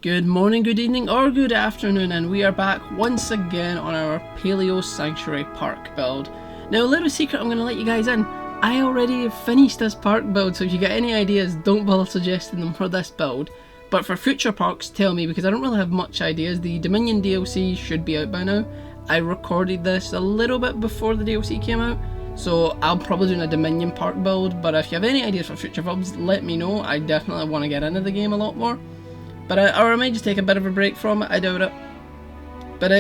Good morning, good evening, or good afternoon, and we are back once again on our Paleo Sanctuary Park build. Now, a little secret I'm going to let you guys in. I already finished this park build, so if you get any ideas, don't bother suggesting them for this build. But for future parks, tell me, because I don't really have much ideas. The Dominion DLC should be out by now. I recorded this a little bit before the DLC came out, so I'm probably doing a Dominion park build. But if you have any ideas for future builds, let me know. I definitely want to get into the game a lot more. But or I might just take a bit of a break from it, I doubt it. But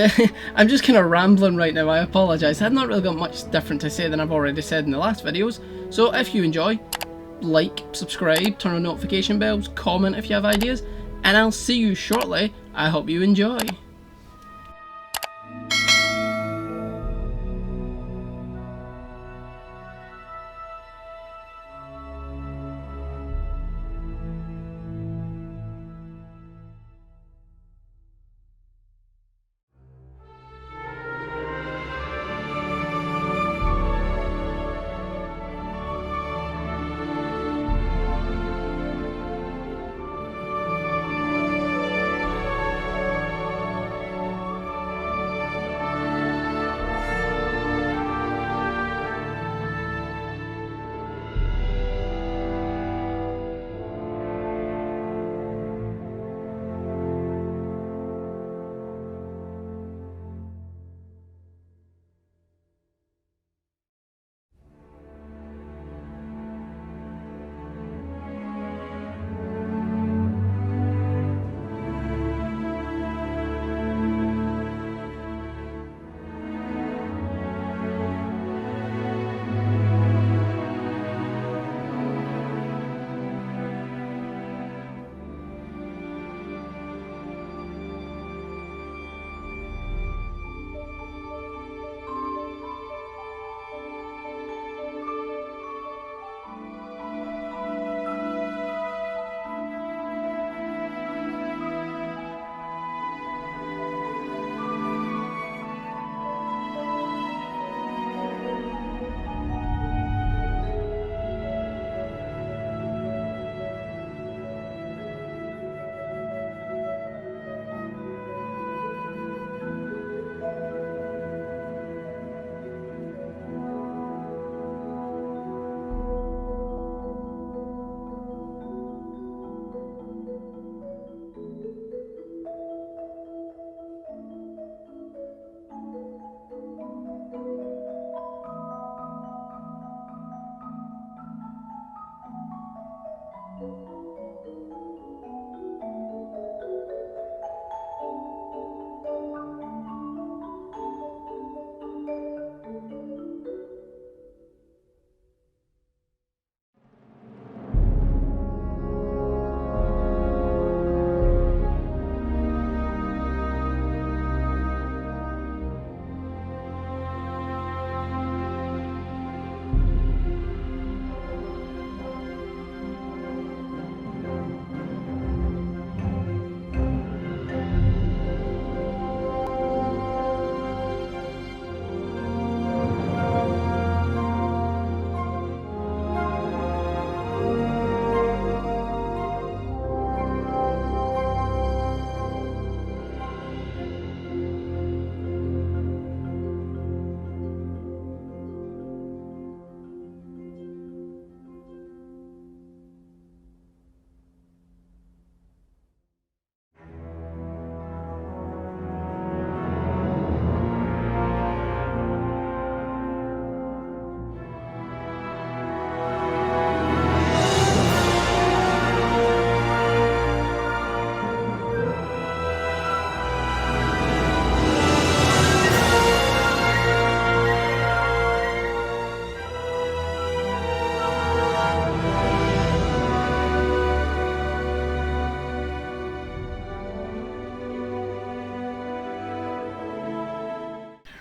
I'm just kind of rambling right now, I apologise. I've not really got much different to say than I've already said in the last videos. So if you enjoy, like, subscribe, turn on notification bells, comment if you have ideas, and I'll see you shortly. I hope you enjoy.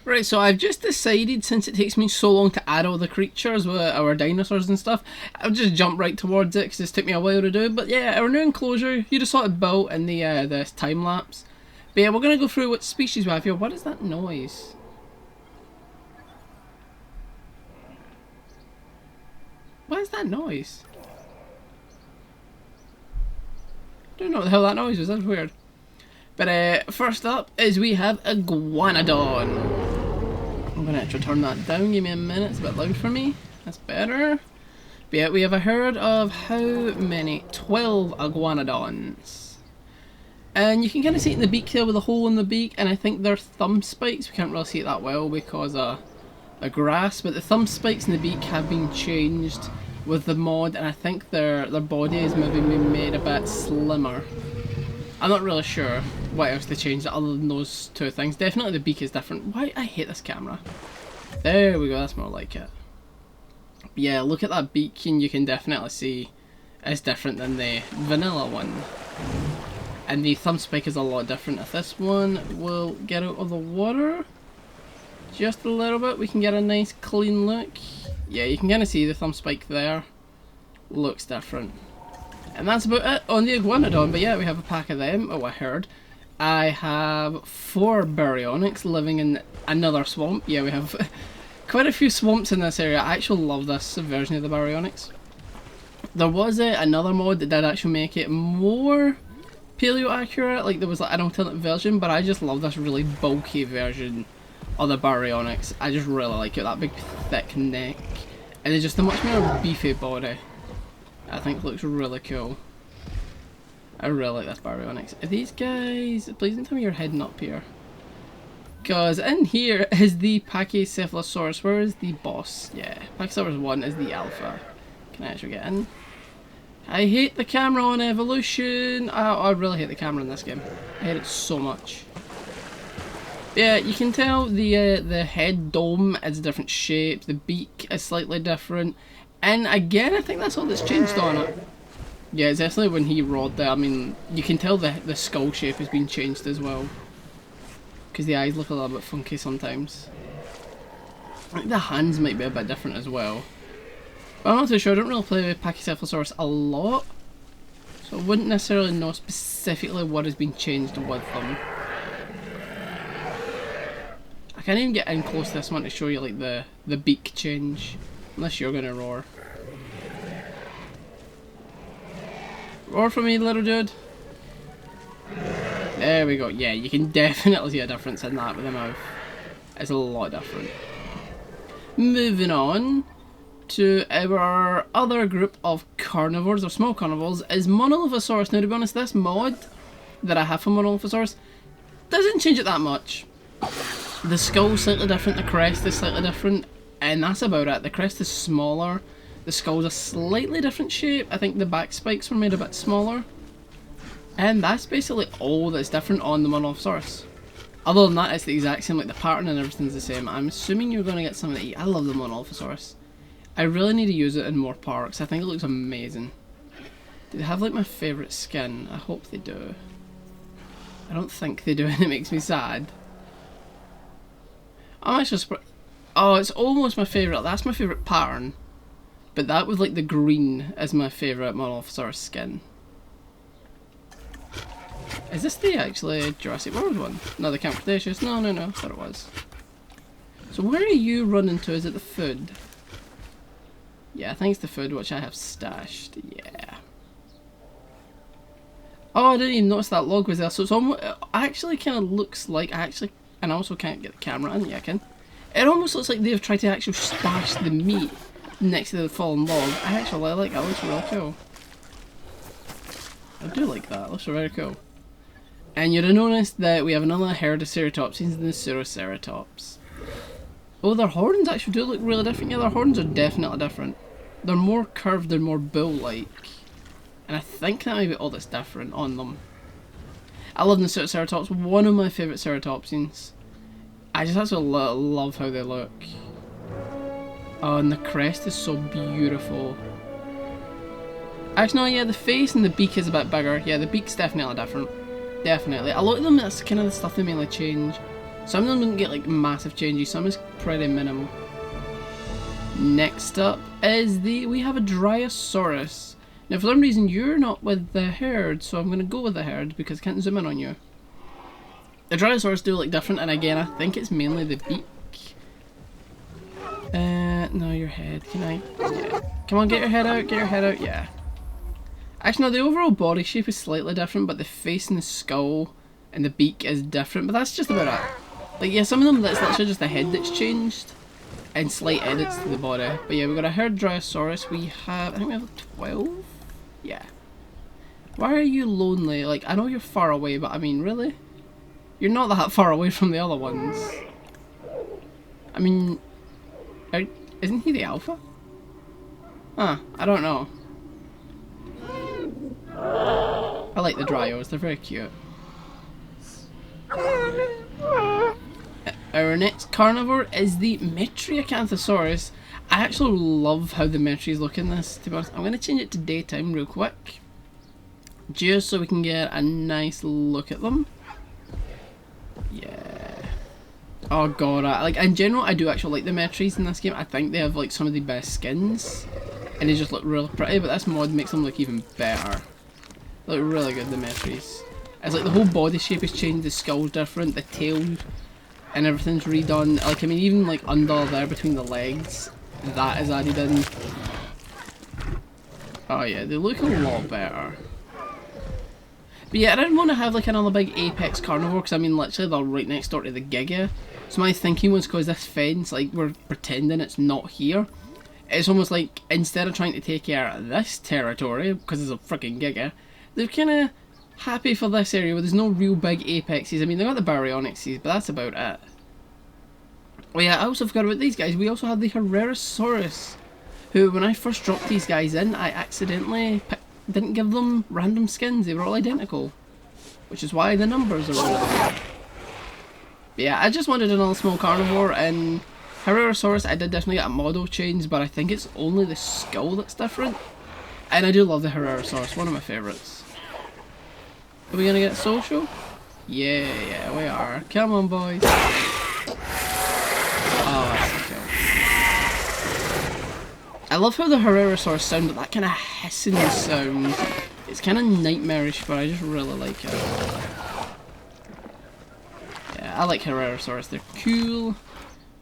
Right, so I've just decided, since it takes me so long to add all the creatures with our dinosaurs and stuff, I'll just jump right towards it because it's took me a while to do. But yeah, our new enclosure, you just saw it built in the this time lapse. But yeah, we're going to go through what species we have here. What is that noise? What is that noise? I don't know what the hell that noise was, that's weird. But first up is we have Iguanodon. I'm going to actually turn that down, give me a minute, it's a bit loud for me. That's better. But yeah, we have a herd of how many? 12 Iguanodons. And you can kind of see it in the beak here with a hole in the beak, and I think they're thumb spikes. We can't really see it that well because of the grass, but the thumb spikes in the beak have been changed with the mod, and I think their body is maybe been made a bit slimmer. I'm not really sure what else they changed other than those two things. Definitely the beak is different. Why? I hate this camera. There we go, that's more like it. But yeah, look at that beak and you can definitely see it's different than the vanilla one. And the thumb spike is a lot different. If this one will get out of the water just a little bit, we can get a nice clean look. Yeah, you can kind of see the thumb spike there. Looks different. And that's about it on the Iguanodon, but yeah, we have a pack of them, oh a herd. I have 4 baryonyx living in another swamp. Yeah, we have quite a few swamps in this area. I actually love this version of the baryonyx. There was another mod that did actually make it more paleo accurate, like there was like an alternate version, but I just love this really bulky version of the baryonyx. I just really like it, that big thick neck, and it's just a much more beefy body. I think looks really cool. I really like this baryonyx. Are these guys, please don't tell me you're heading up here. Because in here is the Pachycephalosaurus. Where is the boss? Yeah, Pachycephalosaurus 1 is the alpha. Can I actually get in? I hate the camera on Evolution. I really hate the camera in this game. I hate it so much. Yeah, you can tell the head dome is a different shape. The beak is slightly different. And again, I think that's all that's changed on it. Yeah, it's definitely when he roared there. I mean, you can tell the skull shape has been changed as well. Because the eyes look a little bit funky sometimes. I think the hands might be a bit different as well. But I'm not too sure, I don't really play with Pachycephalosaurus a lot. So I wouldn't necessarily know specifically what has been changed with them. I can't even get in close to this one to show you like the beak change. Unless you're gonna roar. Roar for me, little dude. There we go. Yeah, you can definitely see a difference in that with the mouth. It's a lot different. Moving on to our other group of carnivores, or small carnivores, is Monolithosaurus. Now to be honest, this mod that I have for Monolithosaurus doesn't change it that much. The skull's slightly different, the crest is slightly different, and that's about it. The crest is smaller, the skull's a slightly different shape. I think the back spikes were made a bit smaller. And that's basically all that's different on the Monolithosaurus. Other than that, it's the exact same, like the pattern and everything's the same. I'm assuming you're going to get something to eat. I love the Monolithosaurus. I really need to use it in more parks. I think it looks amazing. Do they have like my favourite skin? I hope they do. I don't think they do and it makes me sad. I'm actually surprised. Oh, it's almost my favourite. That's my favourite pattern. But that with like the green is my favourite Monolithosaurus skin. Is this the actually Jurassic World one? No, the Camp Cretaceous. No, I thought it was. So where are you running to? Is it the food? Yeah, I think it's the food which I have stashed. Yeah. Oh, I didn't even notice that log was there. So it's almost, it actually kind of looks like, and I also can't get the camera in. Yeah, I can. It almost looks like they've tried to actually stash the meat next to the fallen log. I actually like that. It looks really cool. I do like that. It looks very cool. And you'd have noticed that we have another herd of ceratopsians than the Ceroceratops. Oh, their horns actually do look really different. Yeah, their horns are definitely different. They're more curved, they're more bull-like. And I think that might be all that's different on them. I love the Ceroceratops, one of my favourite ceratopsians. I just absolutely love how they look. Oh, and the crest is so beautiful. Actually, no, yeah, the face and the beak is a bit bigger. Yeah, the beak's definitely different. Definitely. A lot of them, that's kind of the stuff they mainly change. Some of them don't get like massive changes, some is pretty minimal. Next up is we have a Dryosaurus. Now for some reason you're not with the herd, so I'm going to go with the herd because I can't zoom in on you. The Dryosaurus do look different, and again I think it's mainly the beak. No, your head, can I? Yeah. Come on, get your head out, yeah. Actually no, the overall body shape is slightly different, but the face and the skull and the beak is different, but that's just about it. Like, yeah, some of them, that's literally just the head that's changed, and slight edits to the body. But yeah, we've got a Herdryosaurus. We have, I think we have 12? Yeah. Why are you lonely? Like, I know you're far away, but I mean, really? You're not that far away from the other ones. I mean, isn't he the alpha? Huh, I don't know. I like the Dryos, they're very cute. Our next carnivore is the Metriacanthosaurus. I actually love how the Metries look in this, to be honest. I'm going to change it to daytime real quick, just so we can get a nice look at them. Yeah. Oh god, like in general I do actually like the Metries in this game. I think they have like some of the best skins, and they just look really pretty, but this mod makes them look even better. They look really good, the Metries. It's like the whole body shape has changed, the skull's different, the tail and everything's redone. Like, I mean, even like under there between the legs, that is added in. Oh yeah, they look a lot better. But yeah, I didn't want to have like another big apex carnivore, because I mean literally they're right next door to the Giga. So my thinking was, because this fence, like, we're pretending it's not here. It's almost like, instead of trying to take care of this territory, because there's a freaking Giga, they're kind of happy for this area where there's no real big apexes. I mean, they got the Baryonyxes, but that's about it. Oh yeah, I also forgot about these guys. We also had the Herrerasaurus, who, when I first dropped these guys in, I accidentally didn't give them random skins. They were all identical, which is why the numbers are really good. Yeah, I just wanted another small carnivore, and Herrerasaurus, I did definitely get a model change, but I think it's only the skull that's different. And I do love the Herrerasaurus, one of my favourites. Are we gonna get social? Yeah, we are. Come on, boys. Oh, that's cool. I love how the Herrerasaurus sound, but that kind of hissing sound. It's kind of nightmarish, but I just really like it. Yeah, I like Herrerasaurus. They're cool.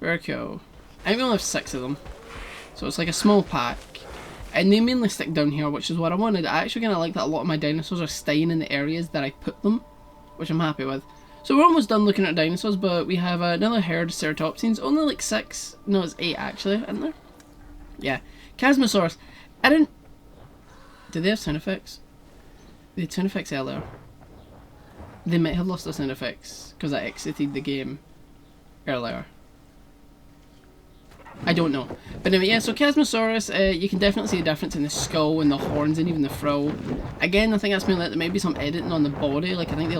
Very cool. I think we only have 6 of them, so it's like a small pack. And they mainly stick down here, which is what I wanted. I actually kind of like that a lot of my dinosaurs are staying in the areas that I put them, which I'm happy with. So we're almost done looking at dinosaurs, but we have another herd of ceratopsians. Only like 6. No, it's 8 actually, isn't there? Yeah. Chasmosaurus. I didn't... Did they have sound effects? They had sound effects earlier. They might have lost their sound effects because I exited the game earlier. I don't know. But anyway, yeah, so Chasmosaurus, you can definitely see the difference in the skull and the horns and even the frill. Again, I think that's mainly that there may be some editing on the body. Like, I think they've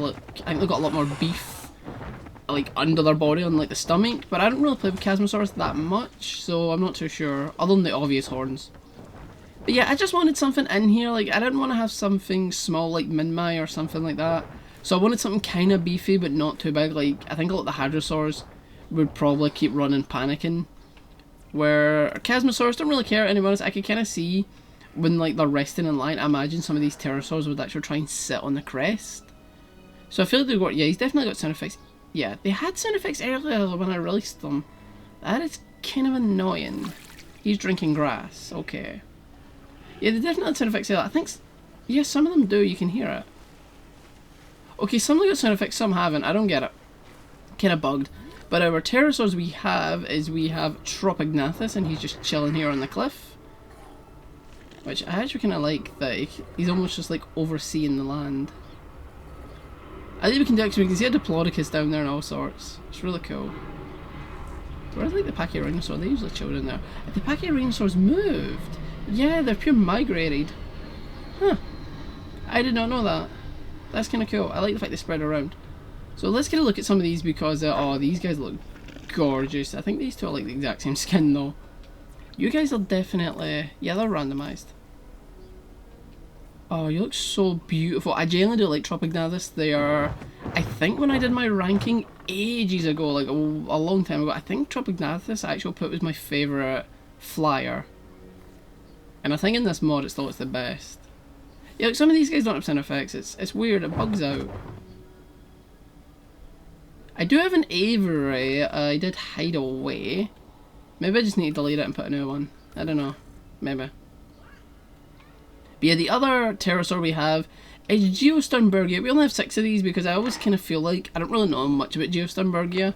got a lot more beef, like, under their body on, like, the stomach. But I don't really play with Chasmosaurus that much, so I'm not too sure, other than the obvious horns. But yeah, I just wanted something in here. Like, I didn't want to have something small like Minmi or something like that. So I wanted something kind of beefy, but not too big. Like, I think a lot of the Hadrosaurs would probably keep running panicking. Where Chasmosaurus don't really care, anyways. I could kind of see when like they're resting in line. I imagine some of these pterosaurs would actually try and sit on the crest. So I feel like they've got, yeah, he's definitely got sound effects. Yeah, they had sound effects earlier when I released them. That is kind of annoying. He's drinking grass. Okay. Yeah, they definitely had sound effects earlier. I think, yeah, some of them do. You can hear it. Okay, some of them got sound effects, some haven't. I don't get it. Kind of bugged. But our pterosaurs we have Tropignathus, and he's just chilling here on the cliff. Which I actually kind of like that he's almost just like overseeing the land. I think we can do actually, we can see a Diplodocus down there and all sorts. It's really cool. Where's like the Pachyrhinosaur? They usually chill in there. If the Pachyrhinosaurs moved, yeah, they're pure migrated. Huh. I did not know that. That's kind of cool. I like the fact they spread around. So let's get a look at some of these because, oh, these guys look gorgeous. I think these two are like the exact same skin though. You guys are definitely, yeah, they're randomized. Oh, you look so beautiful. I genuinely do like Tropignathus. They are, I think when I did my ranking ages ago, like a long time ago, I think Tropignathus I actually put was my favourite flyer. And I think in this mod it's thought it's the best. Yeah, like some of these guys don't have sound effects. It's weird, it bugs out. I do have an Avery, I did hide away. Maybe I just need to delete it and put a new one. I don't know. Maybe. But yeah, the other pterosaur we have is Geosternbergia. We only have 6 of these because I always kind of feel like, I don't really know much about Geosternbergia,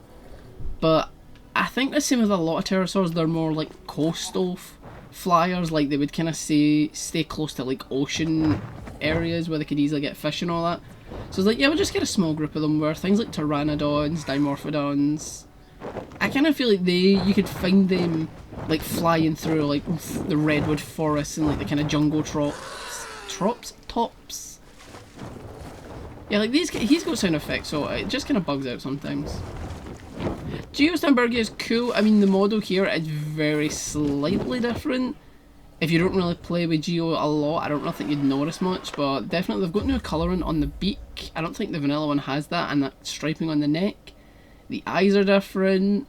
but I think the same with a lot of pterosaurs, they're more like coastal flyers, like they would kind of stay close to like ocean areas where they could easily get fish and all that. So it's like, yeah, we'll just get a small group of them where things like pteranodons, dimorphodons, I kind of feel like you could find them like flying through like the redwood forests and like the kind of jungle tops. Yeah, like he's got sound effects, so it just kind of bugs out sometimes. Geosternbergia is cool. I mean, the model here is very slightly different. If you don't really play with Geo a lot, I don't really think you'd notice much, but definitely they've got new colouring on the beak. I don't think the vanilla one has that, and that striping on the neck. The eyes are different.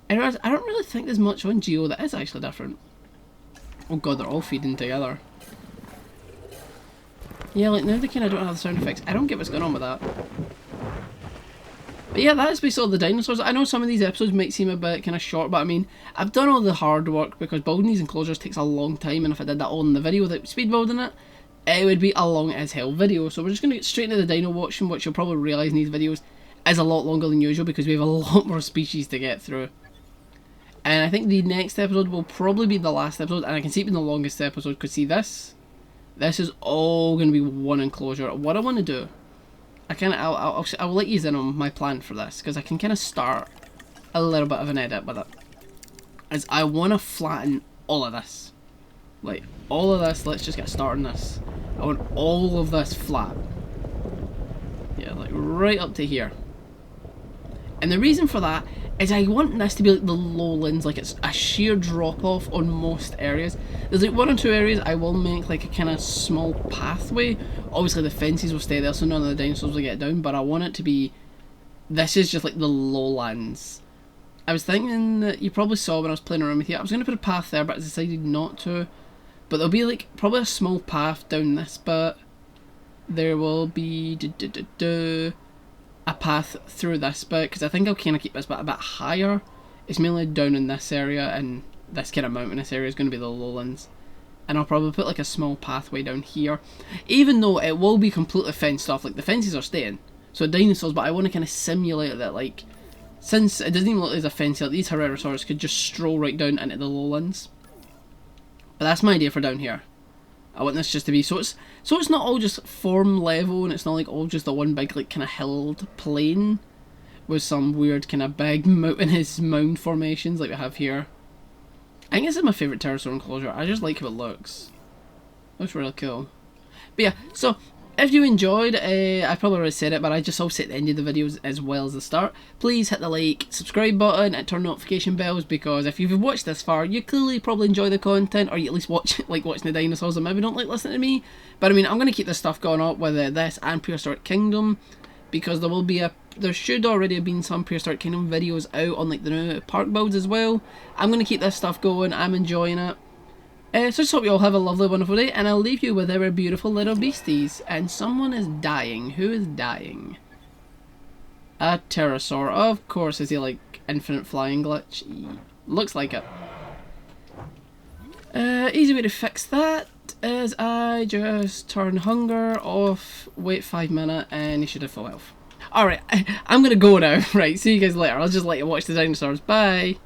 I don't really think there's much on Geo that is actually different. Oh god, they're all feeding together. Yeah, like now they kind of don't have the sound effects. I don't get what's going on with that. But yeah, that's basically all the dinosaurs. I know some of these episodes might seem a bit kind of short, but I mean, I've done all the hard work because building these enclosures takes a long time, and if I did that all in the video without speed building it, it would be a long as hell video. So we're just going to get straight into the dino watching, which you'll probably realise in these videos is a lot longer than usual because we have a lot more species to get through. And I think the next episode will probably be the last episode, and I can see it being the longest episode because see this is all going to be one enclosure. What I want to do, I'll let you in on my plan for this because I can kind of start a little bit of an edit with it. Is I want to flatten all of this, like all of this. Let's just get started on this. I want all of this flat. Yeah, like right up to here. And the reason for that is I want this to be like the lowlands, like it's a sheer drop off on most areas. There's like 1 or 2 areas I will make like a kind of small pathway. Obviously the fences will stay there so none of the dinosaurs will get down, but I want it to be, this is just like the lowlands. I was thinking that you probably saw when I was playing around with you, I was going to put a path there but I decided not to. But there'll be like probably a small path down this bit. There will be a path through this bit because I think I'll kind of keep this bit a bit higher. It's mainly down in this area, and this kind of mountainous area is going to be the lowlands. And I'll probably put like a small pathway down here, even though it will be completely fenced off. Like the fences are staying, so dinosaurs, but I want to kind of simulate that, like, since it doesn't even look like there's a fence here, these Herrerasaurs could just stroll right down into the lowlands. But that's my idea for down here. I want this just to be so it's not all just form level, and it's not like all just the one big like kind of hilled plain with some weird kind of big mountainous mound formations like we have here. I think this is my favourite pterosaur enclosure. I just like how it looks. Looks really cool. But yeah, so if you enjoyed, I probably already said it, but I just also at the end of the videos as well as the start. Please hit the like, subscribe button and turn notification bells, because if you've watched this far, you clearly probably enjoy the content, or you at least like watching the dinosaurs and maybe don't like listening to me. But I mean, I'm going to keep this stuff going up with this and Prehistoric Kingdom, because there should already have been some Prehistoric Kingdom videos out on like the new park builds as well. I'm going to keep this stuff going, I'm enjoying it. So just hope you all have a lovely, wonderful day, and I'll leave you with our beautiful little beasties. And someone is dying. Who is dying? A pterosaur. Of course. Is he like infinite flying glitch? Looks like it. Easy way to fix that is I just turn hunger off, wait 5 minutes, and he should have full health. Alright, I'm gonna go now. Right, see you guys later. I'll just let you watch the dinosaurs. Bye!